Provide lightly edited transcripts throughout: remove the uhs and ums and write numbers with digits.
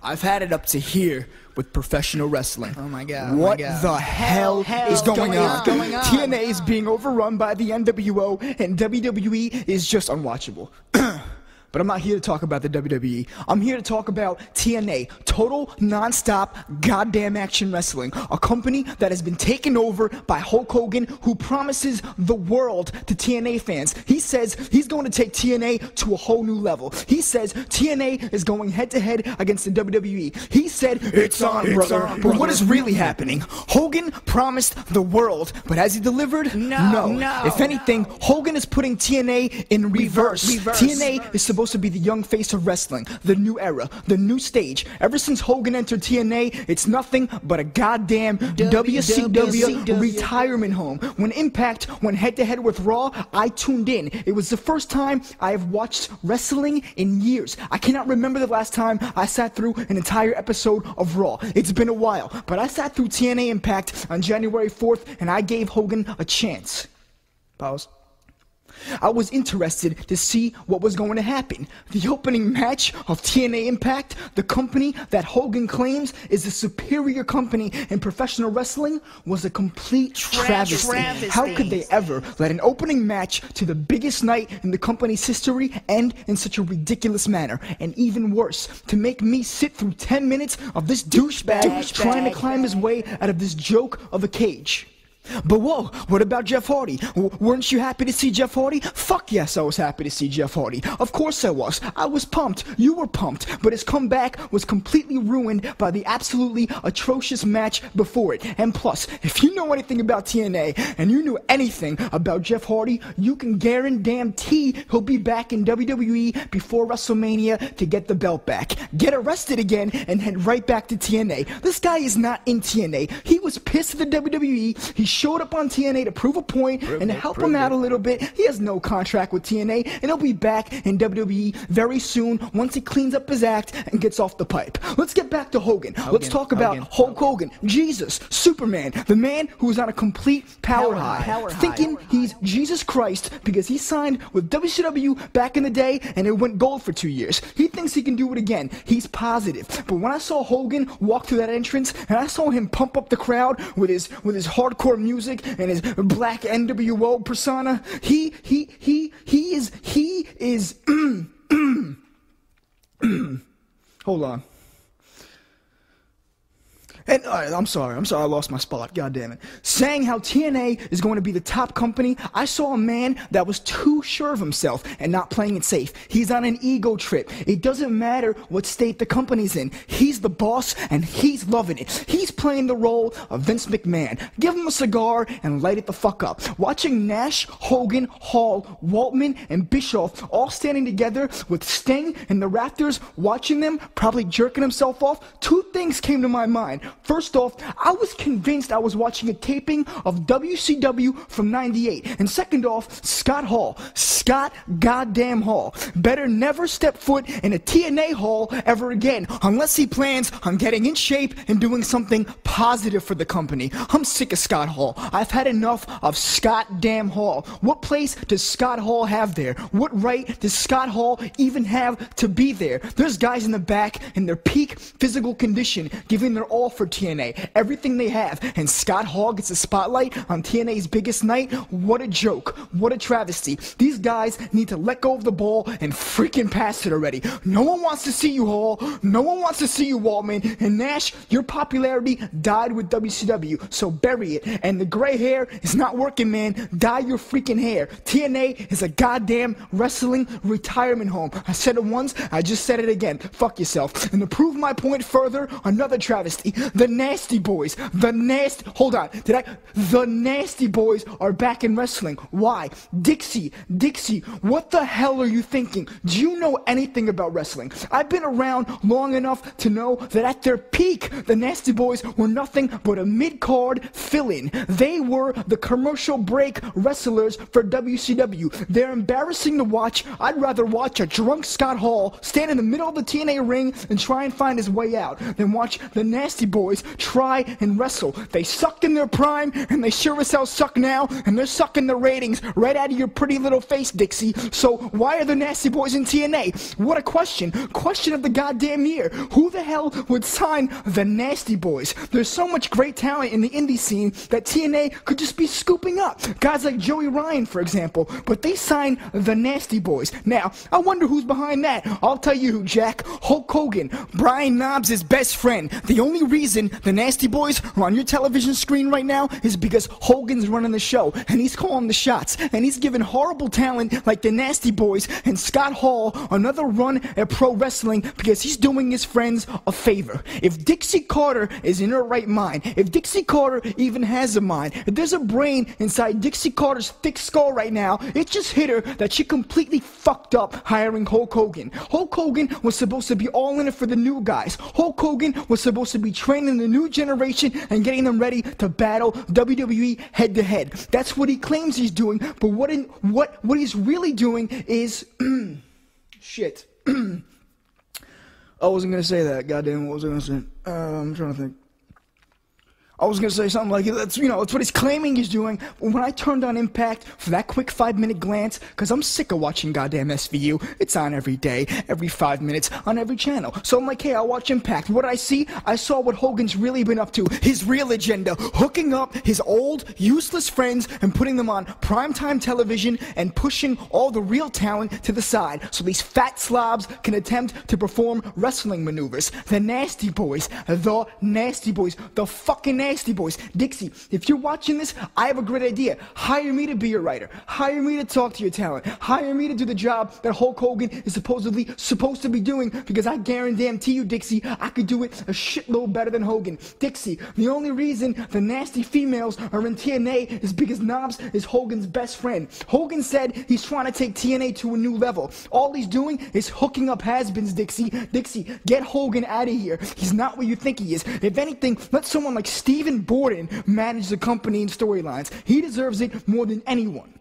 I've had it up to here with professional wrestling. Oh my God. What the hell is going on? TNA is being overrun by the NWO, and WWE is just unwatchable. But I'm not here to talk about the WWE. I'm here to talk about TNA, Total Non-Stop Goddamn Action Wrestling, a company that has been taken over by Hulk Hogan, who promises the world to TNA fans. He says he's going to take TNA to a whole new level. He says TNA is going head-to-head against the WWE. He said, it's on, brother. But what is really happening? Hogan promised the world, but has he delivered? No. If anything, Hogan is putting TNA in reverse. TNA is supposed to be the young face of wrestling, the new era, the new stage. Ever since Hogan entered TNA, it's nothing but a goddamn WCW retirement home. When Impact went head-to-head with Raw, I tuned in. It was the first time I have watched wrestling in years. I cannot remember the last time I sat through an entire episode of Raw. It's been a while, but I sat through TNA Impact on January 4th, and I gave Hogan a chance. Pause. I was interested to see what was going to happen. The opening match of TNA Impact, the company that Hogan claims is a superior company in professional wrestling, was a complete travesty. How could they ever let an opening match to the biggest night in the company's history end in such a ridiculous manner? And even worse, to make me sit through 10 minutes of this douchebag trying to climb his way out of this joke of a cage. But whoa, what about Jeff Hardy? Weren't you happy to see Jeff Hardy? Fuck yes, I was happy to see Jeff Hardy. Of course I was. I was pumped. You were pumped. But his comeback was completely ruined by the absolutely atrocious match before it. And plus, if you know anything about TNA, and you knew anything about Jeff Hardy, you can guarantee he'll be back in WWE before WrestleMania to get the belt back. Get arrested again and head right back to TNA. This guy is not in TNA. He was pissed at the WWE. He showed up on TNA to prove a point and to help him out a little bit. He has no contract with TNA, and he'll be back in WWE very soon once he cleans up his act and gets off the pipe. Let's get back to Hogan. Let's talk about Hulk Hogan, Jesus, Superman, the man who is on a complete power high, thinking he's Jesus Christ because he signed with WCW back in the day and it went gold for 2 years. He thinks he can do it again. He's positive. But when I saw Hogan walk through that entrance and I saw him pump up the crowd with his hardcore music and his black NWO persona, he is hold on. And I'm sorry, I lost my spot, god damn it. Saying how TNA is going to be the top company, I saw a man that was too sure of himself and not playing it safe. He's on an ego trip. It doesn't matter what state the company's in. He's the boss and he's loving it. He's playing the role of Vince McMahon. Give him a cigar and light it the fuck up. Watching Nash, Hogan, Hall, Waltman, and Bischoff all standing together with Sting in the rafters, watching them, probably jerking himself off, two things came to my mind. First off, I was convinced I was watching a taping of WCW from '98. And second off, Scott Hall. Scott goddamn Hall. Better never step foot in a TNA Hall ever again, unless he plans on getting in shape and doing something positive for the company. I'm sick of Scott Hall. I've had enough of Scott damn Hall. What place does Scott Hall have there? What right does Scott Hall even have to be there? There's guys in the back in their peak physical condition, giving their all for TNA, everything they have, and Scott Hall gets a spotlight on TNA's biggest night. What a joke. What a travesty. These guys need to let go of the ball and freaking pass it already. No one wants to see you, Hall. No one wants to see you, Waltman. And Nash, your popularity died with WCW, so bury it. And the gray hair is not working, man. Dye your freaking hair. TNA is a goddamn wrestling retirement home. I said it once, I just said it again. Fuck yourself. And to prove my point further, another travesty. The Nasty Boys. The Nasty Boys are back in wrestling. Why? Dixie, what the hell are you thinking? Do you know anything about wrestling? I've been around long enough to know that at their peak, the Nasty Boys were nothing but a mid-card fill-in. They were the commercial break wrestlers for WCW. They're embarrassing to watch. I'd rather watch a drunk Scott Hall stand in the middle of the TNA ring and try and find his way out than watch the Nasty Boys Boys try and wrestle. They sucked in their prime, and they sure as hell suck now, and they're sucking the ratings right out of your pretty little face, Dixie. So why are the Nasty Boys in TNA? What a question. Question of the goddamn year. Who the hell would sign the Nasty Boys? There's so much great talent in the indie scene that TNA could just be scooping up. Guys like Joey Ryan, for example, but they sign the Nasty Boys. Now, I wonder who's behind that. I'll tell you who, Jack. Hulk Hogan, Brian Knobs' best friend. The only reason the Nasty Boys are on your television screen right now is because Hogan's running the show, and he's calling the shots, and he's giving horrible talent like the Nasty Boys and Scott Hall another run at pro wrestling because he's doing his friends a favor. If Dixie Carter is in her right mind, if Dixie Carter even has a mind, if there's a brain inside Dixie Carter's thick skull right now, it just hit her that she completely fucked up hiring Hulk Hogan. Hulk Hogan was supposed to be all in it for the new guys. Hulk Hogan was supposed to be training the new generation and getting them ready to battle WWE head to head. That's what he claims he's doing, but what he's really doing is shit. I wasn't gonna say that. Goddamn, what was I gonna say? I'm trying to think. I was going to say something like, that's what he's claiming he's doing. But when I turned on Impact for that quick 5-minute glance, because I'm sick of watching goddamn SVU, it's on every day, every 5 minutes, on every channel. So I'm like, hey, I'll watch Impact. What did I see? I saw what Hogan's really been up to. His real agenda. Hooking up his old, useless friends and putting them on primetime television and pushing all the real talent to the side so these fat slobs can attempt to perform wrestling maneuvers. The Nasty Boys. The Nasty Boys. The fucking Nasty Boys. Dixie, if you're watching this, I have a great idea. Hire me to be your writer. Hire me to talk to your talent. Hire me to do the job that Hulk Hogan is supposedly supposed to be doing, because I guarantee you, Dixie, I could do it a shitload better than Hogan. Dixie, the only reason the nasty females are in TNA is because Knobs is Hogan's best friend. Hogan said he's trying to take TNA to a new level. All he's doing is hooking up has-beens, Dixie. Dixie, get Hogan out of here. He's not what you think he is. If anything, let someone like Stephen Borden manage the company and storylines. He deserves it more than anyone.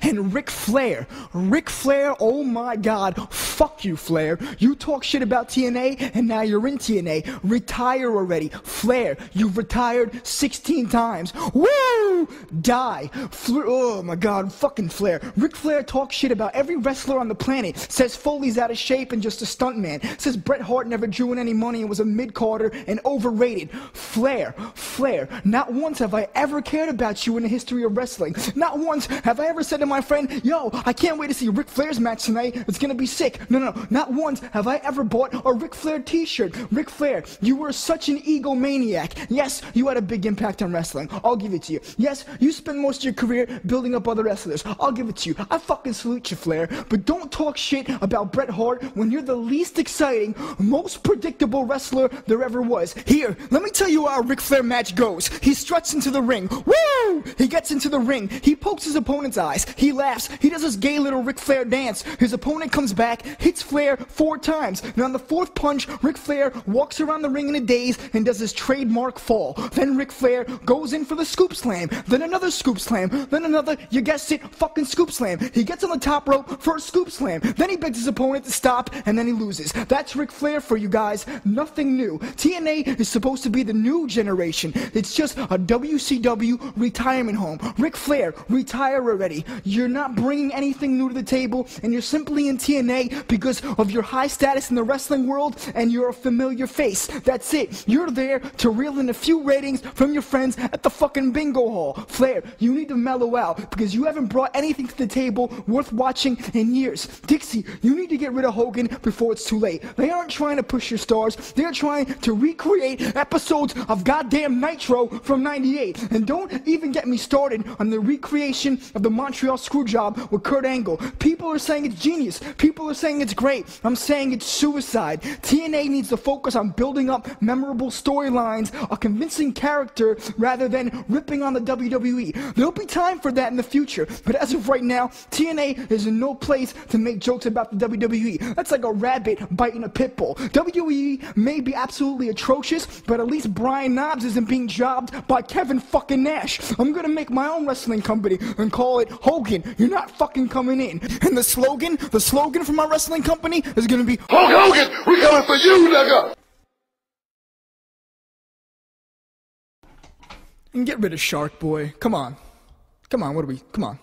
And Ric Flair, oh my god, fuck you, Flair. You talk shit about TNA, and now you're in TNA. Retire already. Flair, you've retired 16 times. Woo! Die. Oh my god, fucking Flair. Ric Flair talks shit about every wrestler on the planet. Says Foley's out of shape and just a stuntman. Says Bret Hart never drew in any money and was a mid-carder and overrated. Flair, not once have I ever cared about you in the history of wrestling. Not once have I ever said to my friend, yo, I can't wait to see Ric Flair's match tonight. It's gonna be sick. No. Not once have I ever bought a Ric Flair t-shirt. Ric Flair, you were such an egomaniac. Yes, you had a big impact on wrestling. I'll give it to you. Yes, you spent most of your career building up other wrestlers. I'll give it to you. I fucking salute you, Flair. But don't talk shit about Bret Hart when you're the least exciting, most predictable wrestler there ever was. Here, let me tell you how a Ric Flair match goes. He struts into the ring. Woo! He gets into the ring. He pokes his opponent's eye. He laughs. He does his gay little Ric Flair dance. His opponent comes back, hits Flair 4 times. And on the 4th punch, Ric Flair walks around the ring in a daze and does his trademark fall. Then Ric Flair goes in for the scoop slam. Then another scoop slam. Then another, you guessed it, fucking scoop slam. He gets on the top rope for a scoop slam. Then he begs his opponent to stop, and then he loses. That's Ric Flair for you guys. Nothing new. TNA is supposed to be the new generation. It's just a WCW retirement home. Ric Flair, retire already. You're not bringing anything new to the table, and you're simply in TNA because of your high status in the wrestling world, and you're a familiar face. That's it. You're there to reel in a few ratings from your friends at the fucking bingo hall. Flair, you need to mellow out because you haven't brought anything to the table worth watching in years. Dixie, you need to get rid of Hogan before it's too late. They aren't trying to push your stars. They're trying to recreate episodes of goddamn Nitro from '98. And don't even get me started on the recreation of the Montreal Screwjob with Kurt Angle. People are saying it's genius. People are saying it's great. I'm saying it's suicide. TNA needs to focus on building up memorable storylines, a convincing character, rather than ripping on the WWE. There'll be time for that in the future, but as of right now, TNA is in no place to make jokes about the WWE. That's like a rabbit biting a pit bull. WWE may be absolutely atrocious, but at least Brian Knobs isn't being jobbed by Kevin fucking Nash. I'm gonna make my own wrestling company and call it Hogan, you're not fucking coming in. And the slogan for my wrestling company is gonna be Hulk Hogan, we coming for you, nigga! And get rid of Shark Boy. Come on. Come on, what are we? Come on.